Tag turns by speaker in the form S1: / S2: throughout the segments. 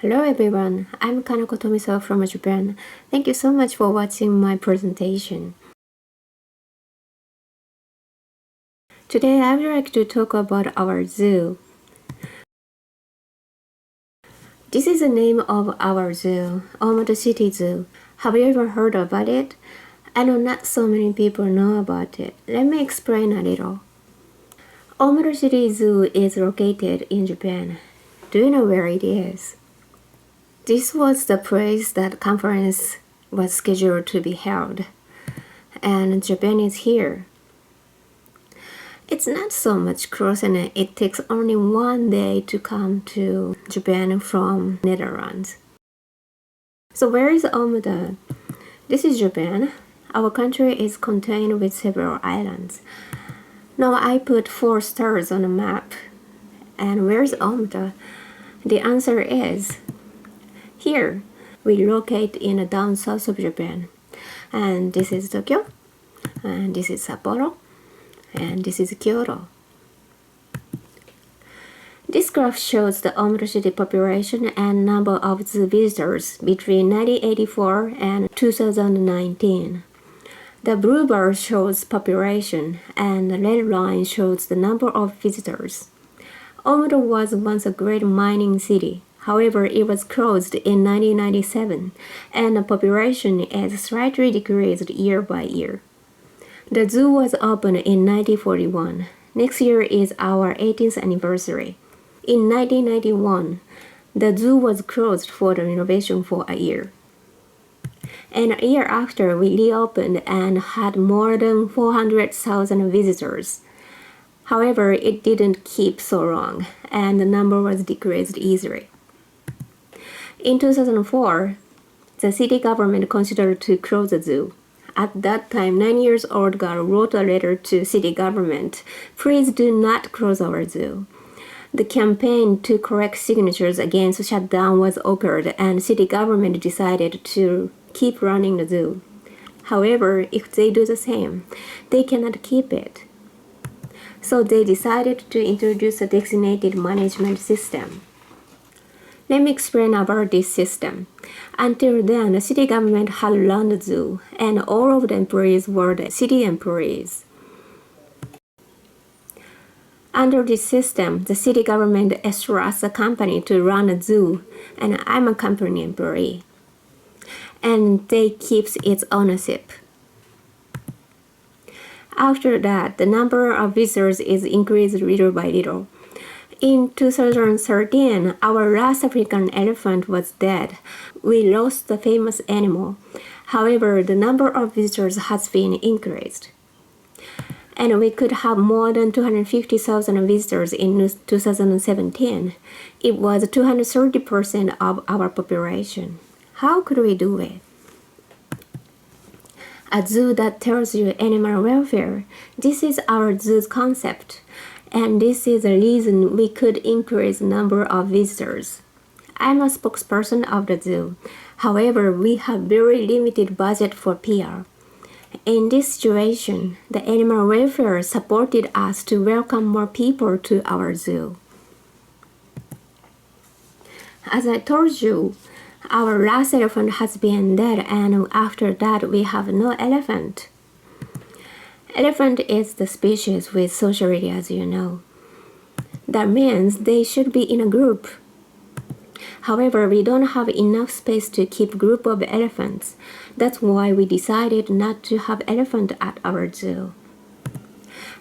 S1: Hello everyone, I'm Kanako Tomisawa from Japan. Thank you so much for watching my presentation. Today I would like to talk about our zoo. This is the name of our zoo, Omuta City Zoo. Have you ever heard about it? I know not so many people know about it. Let me explain a little. Omuta City Zoo is located in Japan. Do you know where it is? This was the place that conference was scheduled to be held, and Japan is here. It's not so much close, and it takes only one day to come to Japan from Netherlands. So where is Omuta? This is Japan. Our country is contained with several islands. Now I put 4 stars on a map. And where is Omuta? The answer is here. We locate in the down south of Japan. And this is Tokyo. And this is Sapporo. And this is Kyoto. This graph shows the Omuta City population and number of zoo visitors between 1984 and 2019. The blue bar shows population, and the red line shows the number of visitors. Omuta was once a great mining city. However, it was closed in 1997, and the population is slightly decreased year by year. The zoo was opened in 1941. Next year is our 18th anniversary. In 1991, the zoo was closed for the renovation for a year. And a year after, we reopened and had more than 400,000 visitors. However, it didn't keep so long, and the number was decreased easily. In 2004, the city government considered to close the zoo. At that time, 9-year-old girl wrote a letter to city government, "Please do not close our zoo." The campaign to collect signatures against shutdown was occurred, and city government decided to keep running the zoo. However, if they do the same, they cannot keep it. So they decided to introduce a designated management system. Let me explain about this system. Until then, the city government had run the zoo, and all of the employees were the city employees. Under this system, the city government trusts a company to run a zoo, and I'm a company employee. And they keep its ownership. After that, the number of visitors is increased little by little. In 2013, our last African elephant was dead. We lost the famous animal. However, the number of visitors has been increased. And we could have more than 250,000 visitors in 2017. It was 230% of our population. How could we do it? A zoo that tells you animal welfare. This is our zoo's concept. And this is the reason we could increase the number of visitors. I'm a spokesperson of the zoo. However, we have very limited budget for PR. In this situation, the animal welfare supported us to welcome more people to our zoo. As I told you, our last elephant has been dead, and after that we have no elephant. Elephant is the species with sociality, as you know. That means they should be in a group. However, we don't have enough space to keep a group of elephants. That's why we decided not to have elephant at our zoo.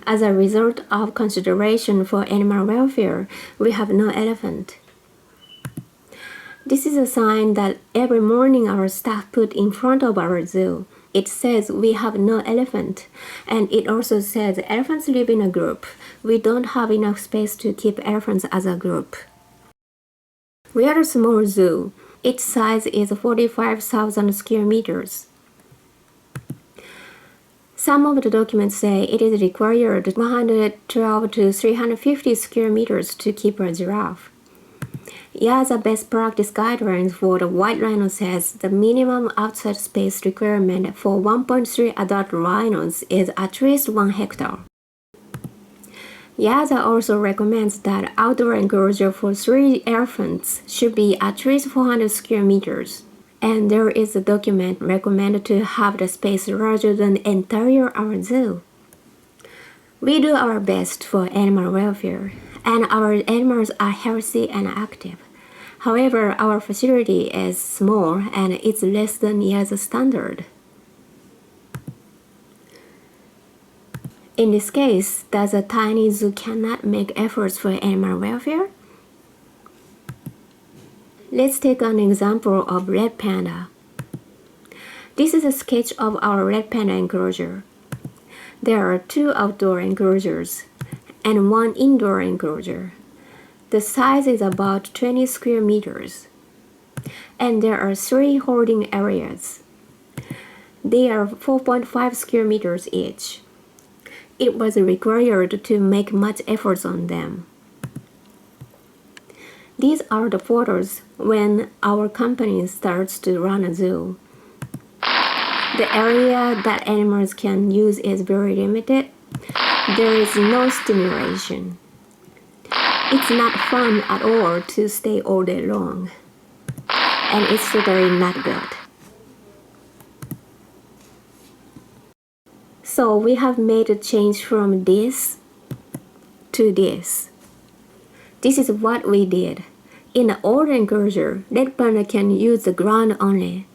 S1: As a result of consideration for animal welfare, we have no elephant. This is a sign that every morning our staff put in front of our zoo. It says we have no elephant, and it also says elephants live in a group. We don't have enough space to keep elephants as a group. We are a small zoo. Its size is 45,000 square meters. Some of the documents say it is required 112 to 350 square meters to keep a giraffe. EAZA best practice guidelines for the white rhino says the minimum outside space requirement for 1.3 adult rhinos is at least 1 hectare. EAZA also recommends that outdoor enclosure for 3 elephants should be at least 400 square meters. And there is a document recommended to have the space larger than the entire our zoo. We do our best for animal welfare, and our animals are healthy and active. However, our facility is small and it's less than EAZA standard. In this case, does a tiny zoo cannot make efforts for animal welfare? Let's take an example of red panda. This is a sketch of our red panda enclosure. There are 2 outdoor enclosures and 1 indoor enclosure. The size is about 20 square meters. And there are 3 holding areas. They are 4.5 square meters each. It was required to make much efforts on them. These are the photos when our company starts to run a zoo. The area that animals can use is very limited. There is no stimulation. It's not fun at all to stay all day long. And it's totally not good. So we have made a change from this to this. This is what we did. In the old enclosure, red panda can use the ground only.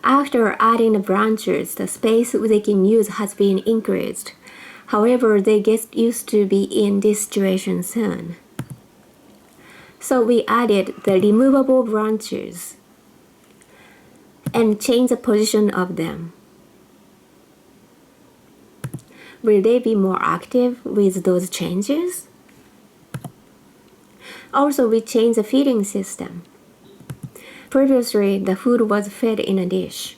S1: After adding the branches, the space they can use has been increased. However, they get used to be in this situation soon. So we added the removable branches and changed the position of them. Will they be more active with those changes? Also, we changed the feeding system. Previously, the food was fed in a dish.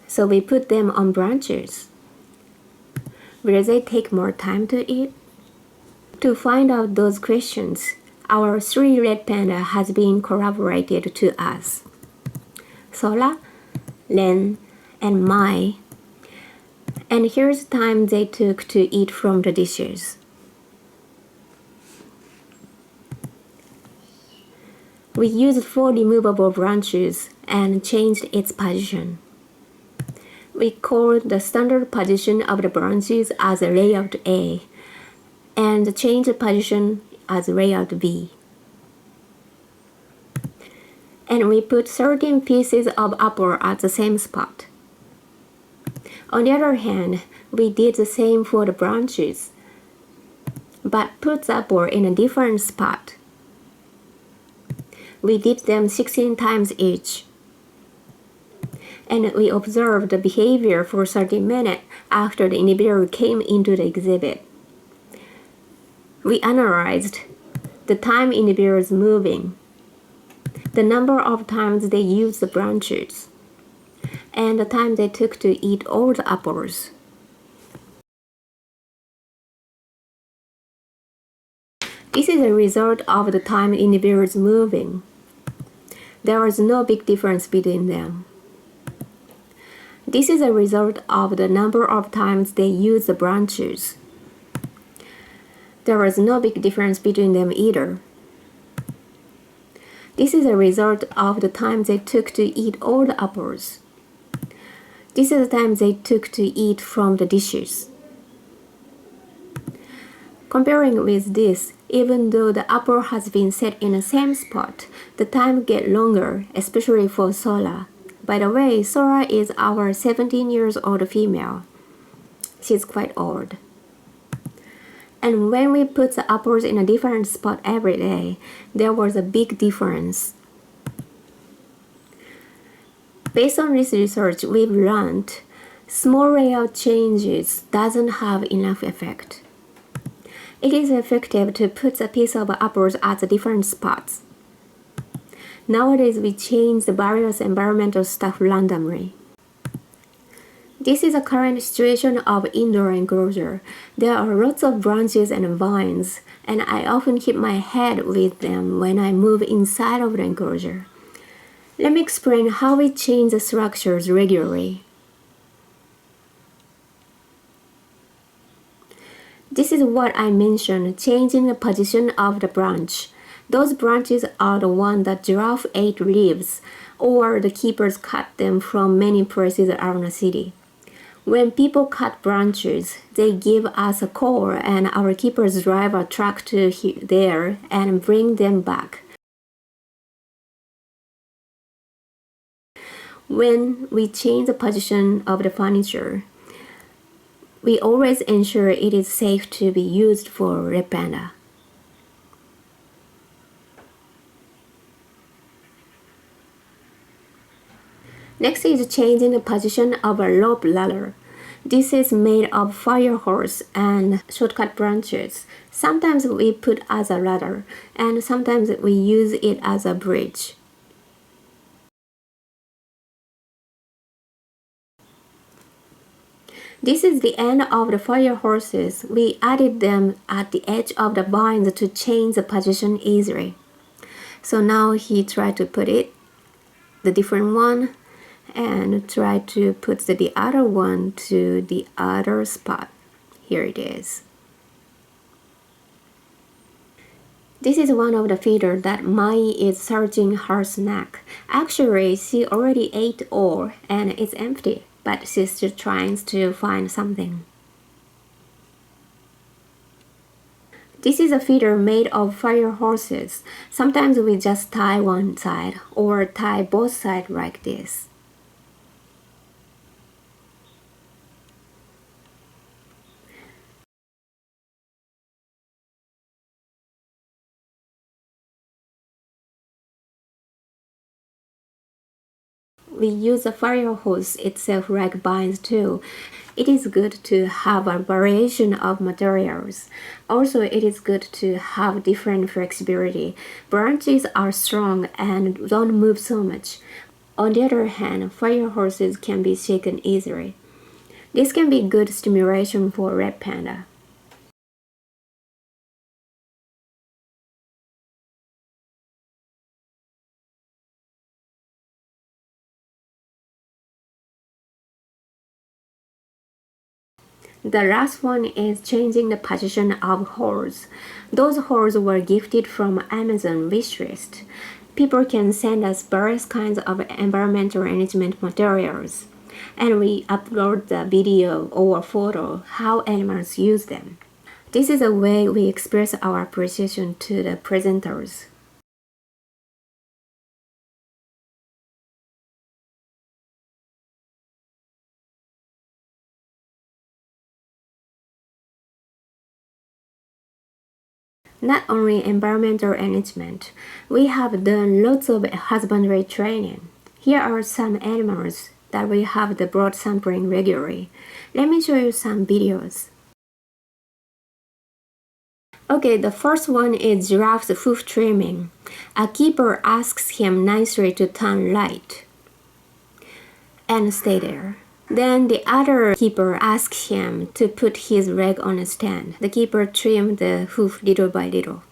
S1: So we put them on branches. Will they take more time to eat? To find out those questions, our 3 red panda has been corroborated to us. Sola, Len, and Mai. And here's the time they took to eat from the dishes. We used 4 removable branches and changed its position. We called the standard position of the branches as layout A and changed the position as layout B. And we put 13 pieces of apple at the same spot. On the other hand, we did the same for the branches, but put the apple in a different spot. We did them 16 times each. And we observed the behavior for 30 minutes after the individual came into the exhibit. We analyzed the time individuals moving, the number of times they used the branches, and the time they took to eat all the apples. This is a result of the time individuals moving. There was no big difference between them. This is a result of the number of times they used the branches. There was no big difference between them either. This is a result of the time they took to eat all the apples. This is the time they took to eat from the dishes. Comparing with this, even though the apple has been set in the same spot, the time gets longer, especially for Sola. By the way, Sola is our 17-year-old female. She's quite old. And when we put the apples in a different spot every day, there was a big difference. Based on this research, we've learned small layout changes doesn't have enough effect. It is effective to put a piece of apples at the different spots. Nowadays, we change the various environmental stuff randomly. This is a current situation of indoor enclosure. There are lots of branches and vines, and I often keep my head with them when I move inside of the enclosure. Let me explain how we change the structures regularly. This is what I mentioned, changing the position of the branch. Those branches are the ones that giraffe ate leaves, or the keepers cut them from many places around the city. When people cut branches, they give us a call and our keepers drive a truck to there and bring them back. When we change the position of the furniture, we always ensure it is safe to be used for red panda. Next is changing the position of a rope ladder. This is made of fire hose and shortcut branches. Sometimes we put as a ladder, and sometimes we use it as a bridge. This is the end of the fire hoses. We added them at the edge of the vines to change the position easily. So now he tried to put it, the different one, and try to put the other one to the other spot. Here it is. This is one of the feeders that Mai is searching her snack. Actually, she already ate all and it's empty, but she's still trying to find something. This is a feeder made of fire hoses. Sometimes we just tie one side or tie both sides like this. We use the fire hose itself like vines too. It is good to have a variation of materials. Also, it is good to have different flexibility. Branches are strong and don't move so much. On the other hand, fire hoses can be shaken easily. This can be good stimulation for red panda. The last one is changing the position of holes. Those holes were gifted from Amazon wishlist. People can send us various kinds of environmental management materials, and we upload the video or photo how animals use them. This is a way we express our appreciation to the presenters. Not only environmental management, we have done lots of husbandry training. Here are some animals that we have the blood sampling regularly. Let me show you some videos. Okay, the first one is Giraffe V Trimming. A keeper asks him nicely to turn right and stay there. Then the other keeper asks him to put his leg on a stand. The keeper trimmed the hoof little by little.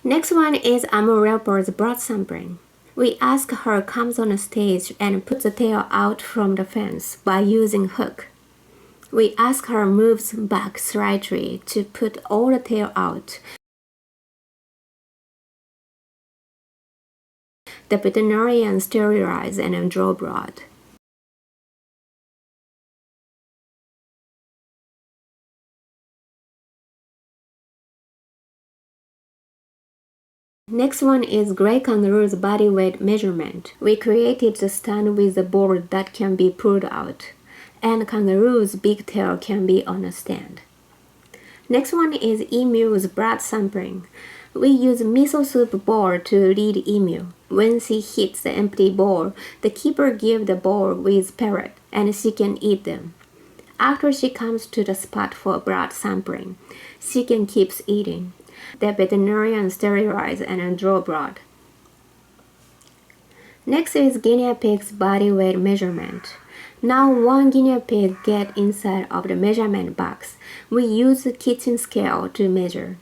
S1: Next one is Amorelpa's blood sampling. We ask her comes on a stage and puts the tail out from the fence by using hook. We ask her moves back slightly to put all the tail out. The veterinarian sterilizes and draw blood. Next one is gray kangaroo's body weight measurement. We created the stand with a board that can be pulled out, and kangaroo's big tail can be on a stand. Next one is emu's blood sampling. We use miso soup bowl to lead emu. When she hits the empty bowl, the keeper gives the bowl with parrot, and she can eat them. After she comes to the spot for blood sampling, she can keep eating. The veterinarian sterilizes and draw blood. Next is guinea pig's body weight measurement. Now one guinea pig gets inside of the measurement box. We use the kitchen scale to measure.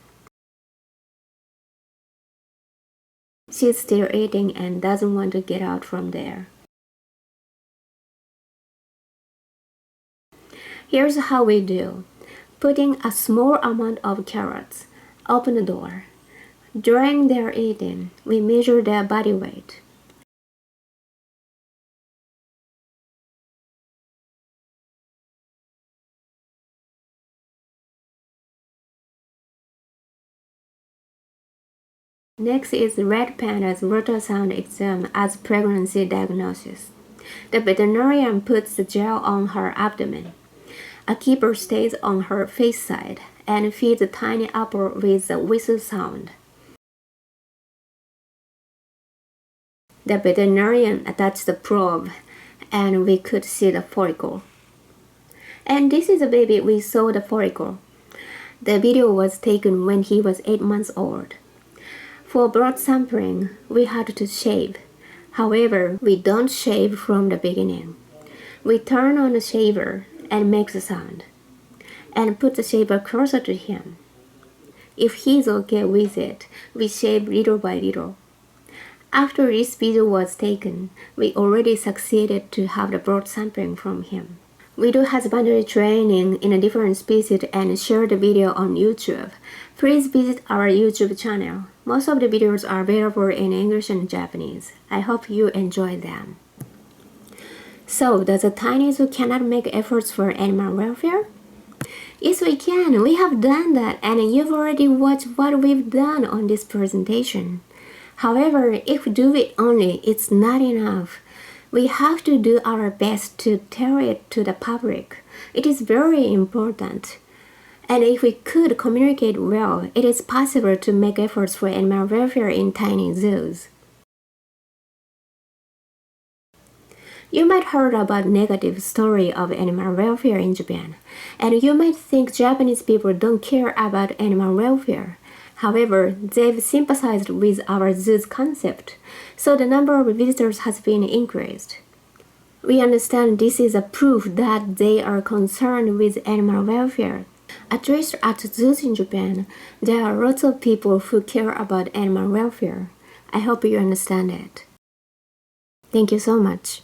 S1: She's still eating and doesn't want to get out from there. Here's how we do. Put in a small amount of carrots. Open the door. During their eating, we measure their body weight. Next is red panda's Rotosound exam as pregnancy diagnosis. The veterinarian puts the gel on her abdomen. A keeper stays on her face side and feeds the tiny apple with a whistle sound. The veterinarian attached the probe and we could see the follicle. And this is the baby we saw the follicle. The video was taken when he was 8 months old. For blood sampling, we had to shave. However, we don't shave from the beginning. We turn on the shaver and make the sound, and put the shaver closer to him. If he's okay with it, we shave little by little. After this video was taken, we already succeeded to have the blood sampling from him. We do husbandry training in a different species and share the video on YouTube. Please visit our YouTube channel. Most of the videos are available in English and Japanese. I hope you enjoy them. So, does a tiny zoo cannot make efforts for animal welfare? Yes, we can. We have done that, and you've already watched what we've done on this presentation. However, if we do it only, it's not enough. We have to do our best to tell it to the public. It is very important. And if we could communicate well, it is possible to make efforts for animal welfare in tiny zoos. You might heard about negative story of animal welfare in Japan, and you might think Japanese people don't care about animal welfare. However, they've sympathized with our zoo's concept, so the number of visitors has been increased. We understand this is a proof that they are concerned with animal welfare. At least at zoos in Japan, there are lots of people who care about animal welfare. I hope you understand it. Thank you so much.